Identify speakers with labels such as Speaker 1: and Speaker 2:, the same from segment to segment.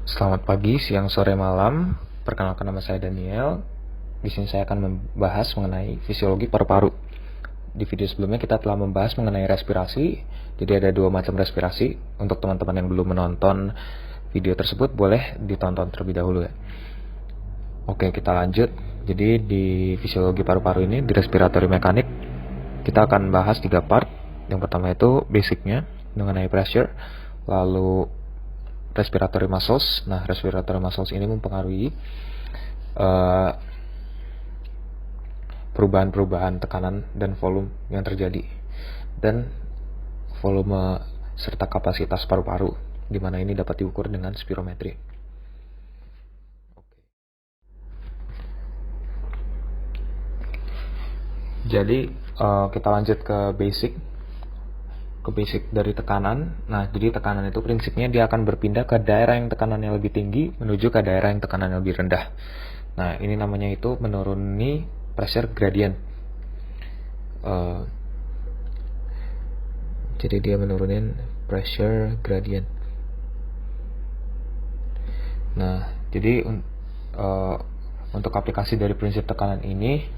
Speaker 1: Selamat pagi, siang, sore, malam. Perkenalkan, nama saya Daniel. Di sini saya akan membahas mengenai fisiologi paru-paru. Di video sebelumnya kita telah membahas mengenai respirasi. Jadi ada dua macam respirasi. Untuk teman-teman yang belum menonton video tersebut, boleh ditonton terlebih dahulu ya. Oke, kita lanjut. Jadi di fisiologi paru-paru ini, di respiratory mekanik, kita akan bahas 3 part. Yang pertama itu basicnya mengenai pressure, lalu respiratory muscles. Nah, respiratory muscles ini mempengaruhi perubahan-perubahan tekanan dan volume yang terjadi, dan volume serta kapasitas paru-paru, di mana ini dapat diukur dengan spirometri. Jadi kita lanjut ke basic dari tekanan. Nah, jadi tekanan itu prinsipnya dia akan berpindah ke daerah yang tekanannya lebih tinggi menuju ke daerah yang tekanannya lebih rendah. Nah, ini namanya itu menuruni pressure gradient. Jadi dia menurunin pressure gradient. Nah, jadi untuk aplikasi dari prinsip tekanan ini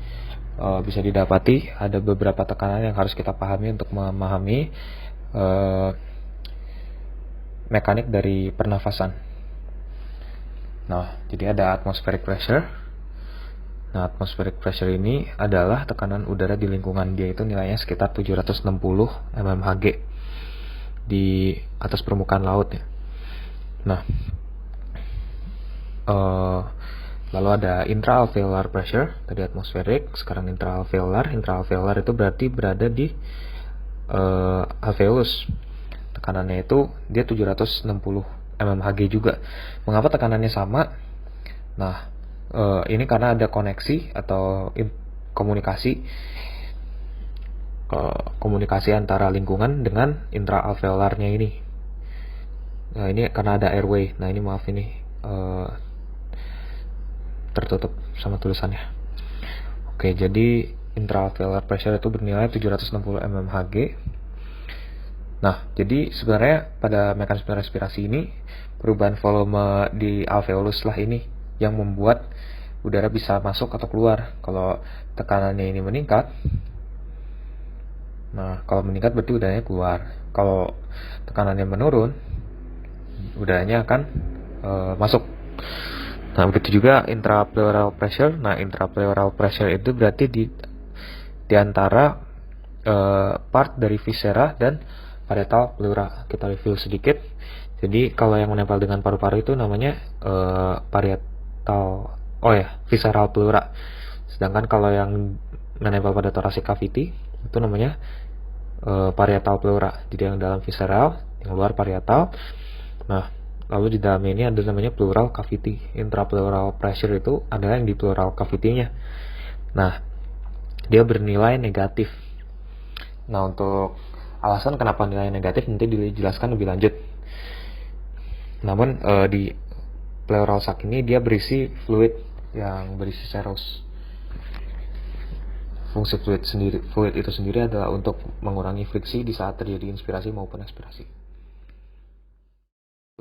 Speaker 1: bisa didapati ada beberapa tekanan yang harus kita pahami untuk memahami mekanik dari pernafasan. Nah, jadi ada atmospheric pressure. Nah, atmospheric pressure ini adalah tekanan udara di lingkungan dia, itu nilainya sekitar 760 mmHg di atas permukaan laut ya. Nah, lalu ada intraalveolar pressure, tadi atmospheric, sekarang intraalveolar. Intraalveolar itu berarti berada di alveolus. Tekanannya itu dia 760 mmHg juga. Mengapa tekanannya sama? Nah, ini karena ada koneksi atau komunikasi antara lingkungan dengan intraalveolarnya ini. Nah, ini karena ada airway. Nah, ini maaf, ini tertutup sama tulisannya. Oke, jadi intraalveolar pressure itu bernilai 760 mmHg. Nah, jadi sebenarnya pada mekanisme respirasi ini, perubahan volume di alveolus lah ini yang membuat udara bisa masuk atau keluar. Kalau tekanannya ini meningkat, nah kalau meningkat berarti udaranya keluar. Kalau tekanannya menurun, udaranya akan masuk. Nah, begitu juga intrapleural pressure. Nah, intrapleural pressure itu berarti di antara part dari viscera dan parietal pleura. Kita review sedikit. Jadi kalau yang menempel dengan paru-paru itu namanya visceral pleura. Sedangkan kalau yang menempel pada thoracic cavity itu namanya parietal pleura. Jadi yang dalam visceral, yang luar parietal. Nah, lalu di dalamnya ini ada namanya pleural cavity. Intrapleural pressure itu adalah yang di pleural cavity-nya. Nah, dia bernilai negatif. Nah, untuk alasan kenapa nilai negatif nanti dijelaskan lebih lanjut. Namun di pleural sac ini dia berisi fluid yang berisi serous. Fungsi fluid itu sendiri adalah untuk mengurangi friksi di saat terjadi inspirasi maupun ekspirasi.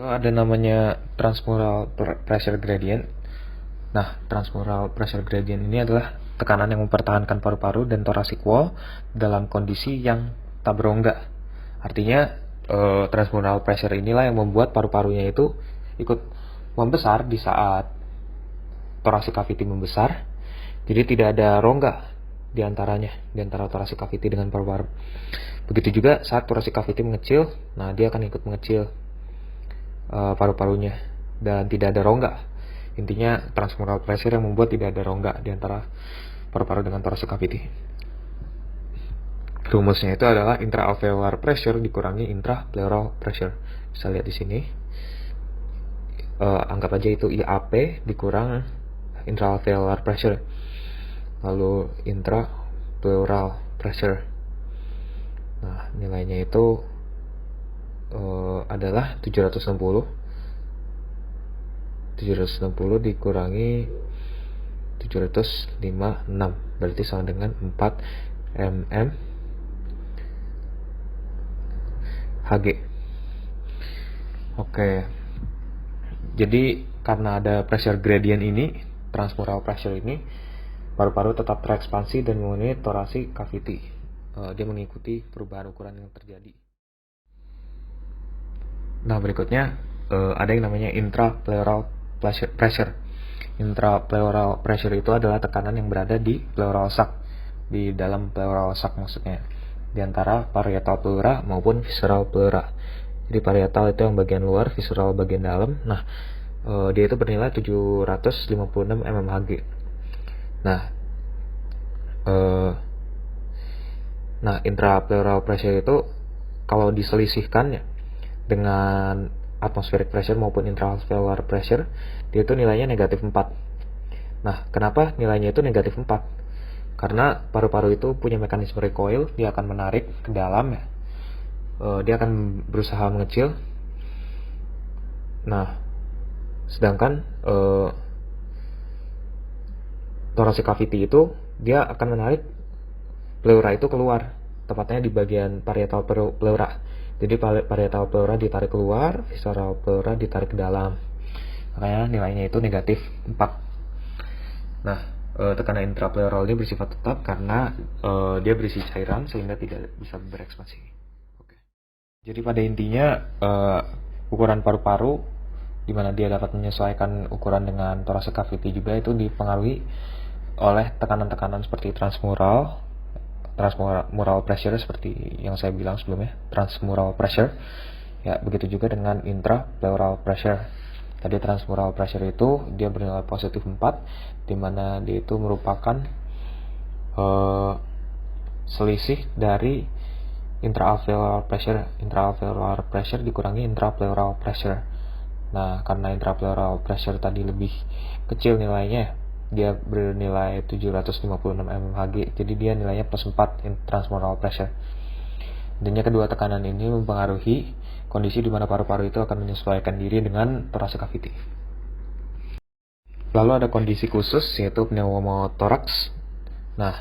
Speaker 1: Lalu ada namanya transmural pressure gradient. Nah, transmural pressure gradient ini adalah tekanan yang mempertahankan paru-paru dan thoracic wall dalam kondisi yang tak berongga. Artinya transmural pressure inilah yang membuat paru-parunya itu ikut membesar di saat thoracic cavity membesar. Jadi tidak ada rongga di antara thoracic cavity dengan paru-paru. Begitu juga saat thoracic cavity mengecil, nah dia akan ikut mengecil paru-parunya dan tidak ada rongga. Intinya transmural pressure yang membuat tidak ada rongga di antara paru-paru dengan thoracic cavity. Rumusnya itu adalah intraalveolar pressure dikurangi intrapleural pressure. Bisa lihat di sini. Anggap aja itu IAP dikurang intraalveolar pressure. Lalu intrapleural pressure. Nah, nilainya itu adalah 760 dikurangi 756, berarti sama dengan 4 mm Hg. Oke. Jadi karena ada pressure gradient ini, transmural pressure ini, paru-paru tetap terekspansi dan memenuhi thoracic cavity. Dia mengikuti perubahan ukuran yang terjadi. Nah, berikutnya ada yang namanya intrapleural pressure. Intrapleural pressure itu adalah tekanan yang berada di pleural sac, di dalam pleural sac maksudnya, di antara parietal pleura maupun visceral pleura. Jadi parietal itu yang bagian luar, visceral bagian dalam. Nah, dia itu bernilai 756 mmHg. Nah, intrapleural pressure itu kalau diselisihkan ya dengan atmospheric pressure maupun intraalveolar pressure, dia itu nilainya negatif 4. Nah, kenapa nilainya itu negatif 4? Karena paru-paru itu punya mekanisme recoil, dia akan menarik ke dalam ya. Dia akan berusaha mengecil. Nah, sedangkan thoracic cavity itu dia akan menarik pleura itu keluar, tepatnya di bagian parietal pleura. Jadi parietal pleura ditarik keluar, visceral pleura ditarik ke dalam. Makanya nilainya itu negatif 4. Nah, tekanan intrapleural ini bersifat tetap karena dia berisi cairan sehingga tidak bisa berekspansi. Oke. Jadi pada intinya ukuran paru-paru di mana dia dapat menyesuaikan ukuran dengan thoracic cavity juga itu dipengaruhi oleh tekanan-tekanan seperti transmural pressure seperti yang saya bilang sebelumnya, transmural pressure. Ya, begitu juga dengan intrapleural pressure. Tadi transmural pressure itu dia bernilai positif 4, di mana dia itu merupakan selisih dari intraalveolar pressure dikurangi intrapleural pressure. Nah, karena intrapleural pressure tadi lebih kecil nilainya, dia bernilai 756 mmHg, jadi dia nilainya plus 4 transmural pressure. Adanya kedua tekanan ini mempengaruhi kondisi di mana paru-paru itu akan menyesuaikan diri dengan thoracic cavity. Lalu ada kondisi khusus yaitu pneumothorax. Nah,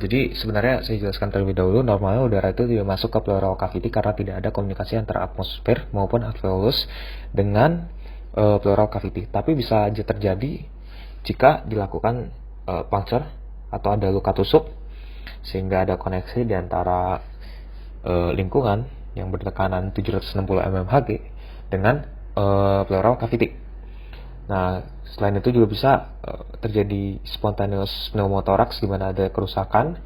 Speaker 1: jadi sebenarnya saya jelaskan terlebih dahulu, normalnya udara itu tidak masuk ke pleural cavity karena tidak ada komunikasi antara atmosfer maupun alveolus dengan pleural cavity. Tapi bisa aja terjadi jika dilakukan puncture atau ada luka tusuk sehingga ada koneksi di antara lingkungan yang bertekanan 760 mmHg dengan pleural cavity. Nah, selain itu juga bisa terjadi spontaneous pneumothorax di mana ada kerusakan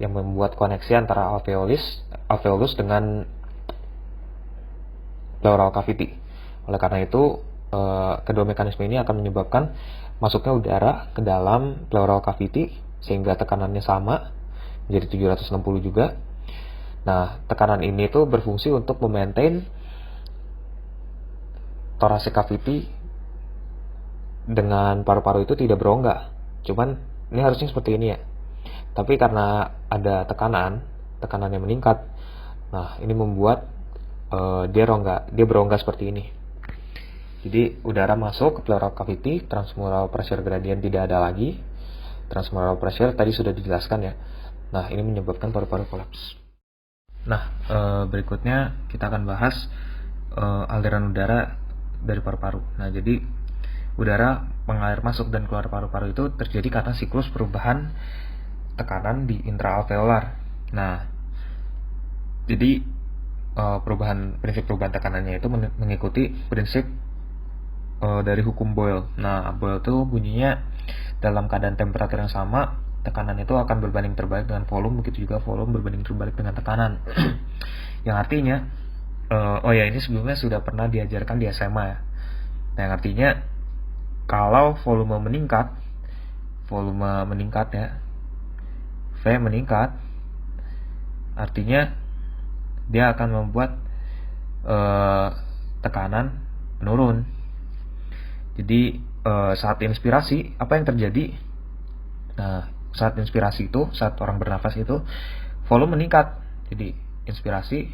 Speaker 1: yang membuat koneksi antara alveolus dengan pleural cavity. Oleh karena itu, kedua mekanisme ini akan menyebabkan masuknya udara ke dalam pleural cavity sehingga tekanannya sama, menjadi 760 juga. Nah, tekanan ini tuh berfungsi untuk memaintain thoracic cavity dengan paru-paru itu tidak berongga. Cuman ini harusnya seperti ini ya. Tapi karena ada tekanan yang meningkat, nah ini membuat dia berongga seperti ini. Jadi udara masuk ke pleural cavity, transmural pressure gradient tidak ada lagi. Transmural pressure tadi sudah dijelaskan ya. Nah, ini menyebabkan paru-paru kolaps. Nah, berikutnya kita akan bahas aliran udara dari paru-paru. Nah, jadi udara mengalir masuk dan keluar paru-paru itu terjadi karena siklus perubahan tekanan di intraalveolar. Nah, jadi prinsip perubahan tekanannya itu mengikuti prinsip dari hukum Boyle. Nah, Boyle itu bunyinya dalam keadaan temperatur yang sama, tekanan itu akan berbanding terbalik dengan volume, begitu juga volume berbanding terbalik dengan tekanan. Yang artinya, ini sebelumnya sudah pernah diajarkan di SMA ya. Nah, yang artinya kalau volume meningkat ya, V meningkat, artinya dia akan membuat tekanan menurun. Jadi saat inspirasi apa yang terjadi? Nah, saat inspirasi itu, saat orang bernafas itu volume meningkat. Jadi inspirasi,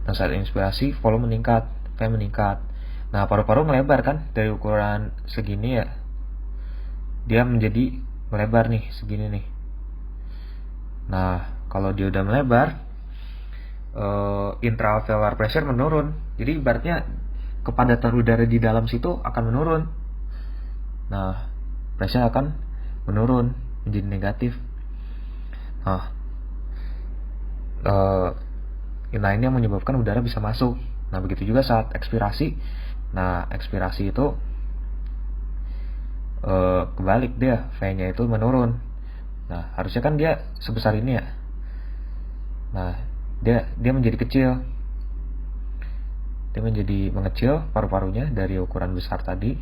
Speaker 1: nah saat inspirasi volume meningkat, V meningkat. Nah, paru-paru melebar kan, dari ukuran segini ya, dia menjadi melebar nih, segini nih. Nah, kalau dia udah melebar, intraalveolar pressure menurun. Jadi ibaratnya kepadatan udara di dalam situ akan menurun. Nah, pressure akan menurun menjadi negatif. Nah, ini yang menyebabkan udara bisa masuk. Nah, begitu juga saat ekspirasi. Nah, ekspirasi itu kebalik dia, V-nya itu menurun. Nah, harusnya kan dia sebesar ini ya. Nah, dia menjadi kecil. Dia menjadi mengecil paru-parunya dari ukuran besar tadi.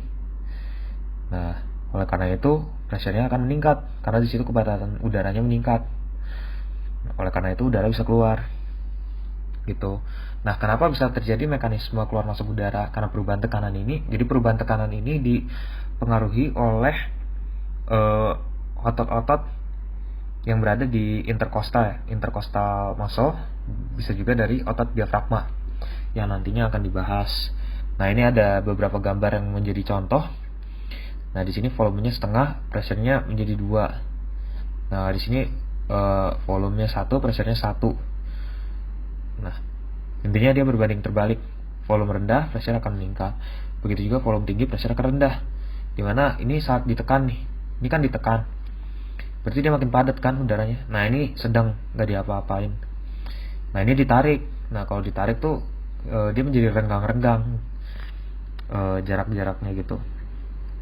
Speaker 1: Nah, oleh karena itu pressure-nya akan meningkat karena di situ kepadatan udaranya meningkat. Oleh karena itu udara bisa keluar. Gitu. Nah, kenapa bisa terjadi mekanisme keluar masuk udara? Karena perubahan tekanan ini. Jadi perubahan tekanan ini dipengaruhi oleh otot-otot yang berada di intercostal muscle, bisa juga dari otot diafragma yang nantinya akan dibahas. Nah, ini ada beberapa gambar yang menjadi contoh. Nah, di sini volumenya setengah, pressure-nya menjadi 2. Nah, di sini volumenya 1, pressure-nya 1. Nah, intinya dia berbanding terbalik. Volume rendah, pressure akan meningkat. Begitu juga volume tinggi, pressure akan rendah. Dimana ini saat ditekan nih. Ini kan ditekan. Berarti dia makin padat kan udaranya. Nah, ini sedang nggak diapa-apain. Nah, ini ditarik. Nah, kalau ditarik tuh dia menjadi renggang-renggang jarak-jaraknya gitu.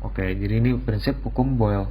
Speaker 1: Oke, jadi ini prinsip hukum Boyle.